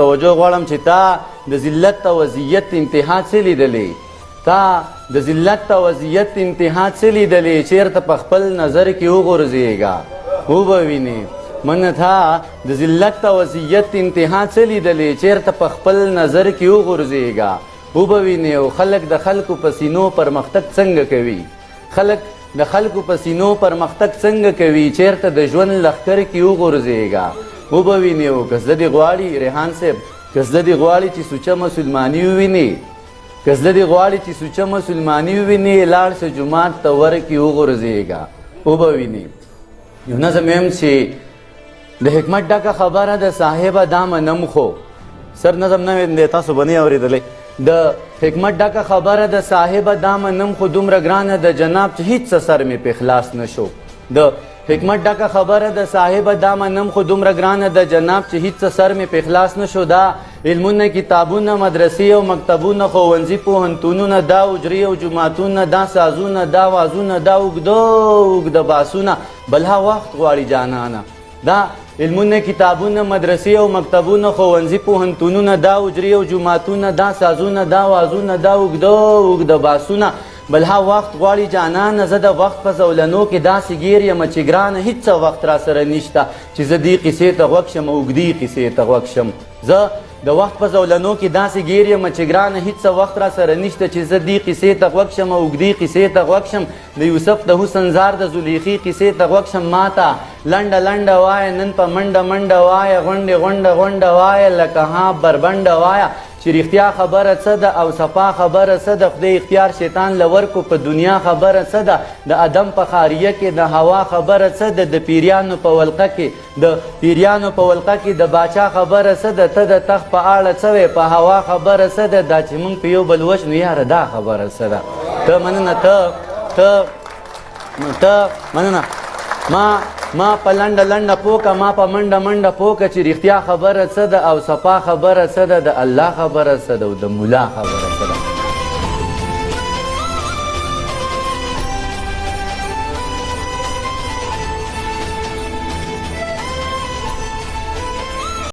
توجه غواړم چې تا د ذلت او اذیت انتها څه لیدلې، تا د ذلت او اذیت انتها څه لیدلې، چېرته په خپل نظر کې وغورځېږه وبه وینې. من تا د ذلت او اذیت انتها څه لیدلې، چېرته په خپل نظر کې وغورځېږه وبه وینې. او خلک د خلکو په سینو پرمختګ څنګه کوي، خلک د خلکو په سینو پرمختګ څنګه کوي، چېرته د ژوند لښکر کې وغورځېږه وبه وینې. او که زده دې غواړي ریحان صاحب، که زده دې غواړي چې سوچه مسلماني ووینې، که زده دې غواړي چې سوچه مسلماني ووینې، لاړ شه جومات ته ورکې وغورځېږه وبه وینې. یو نظم یم چې د حکمت ډکه خبره د صاحبه دا منم خو سر نظم نه دی تاسو به نه اورېدلی. د حکمت ډکه خبره د صاحبه دا منم خو دومره ګرانه د جناب چې هیڅ څه سر مې پې خلاص نه شو. د حکمت ډکه خبره د صاحبه دا منم خو دومره ګرانه د جناب چې هیڅ څه سر مې پې خلاص نه شو. دا علمونه کتابونه مدرسې او مکتبونه ښوونځي پوهنتونونه دا اجرې او جوماتونه دا سازونه دا وازونه دا اوږده اوږده باسونه بل ها وخت غواړي جانانه. دا علمونه کتابونه مدرسې او مکتبونه ښوونځي پوهنتونونه دا اجرې او جوماتونه دا سازونه دا وازونه دا اوږده اوږده باسونه بل ها وخت غواړي جانانه. زه د وخت په زولنو کې داسې ګیر یم چې ګرانه هېڅ وخت را سره نشته چې زه دې قیسې ته غوږ شم اوږدې قیسې ته غوږ شم. زه د وخت په زولنو کې داسې ګیر یم چې ګرانه هېڅ وخت را سره نشته چې زه دې قیسې ته غوږ شم اوږدې قیسې ته غوږ شم. د یوسف د حسن زار د زلیخي قیسې ته غوږ شم. ماته لنډه لنډه وایه نن په منډه منډه وایه غونډې غونډه غونډه وایه لکه ها بربنډه وایه چې رښتیا خبره څه ده او صفا خبره څه ده. خدای اختیار شیطان له ورکو په دنیا خبره څه ده. د ادم په خاریه کې د هوا خبره څه ده. د پیریانو په ولقه کې د پیریانو په ولقه کې د باچا خبره څه ده. ته د تخت په اړه څه وې په هوا خبره څه ده. دا چې موږ په یو بل وژنو یاره دا خبره څه ده. ته مننه ته مننه ما په لنډه لنډه پوکه ما په منډه منډه پوکه چې رښتیا خبره څه ده او صفا خبره څه ده. د الله خبره څه ده او د ملا خبره څه ده.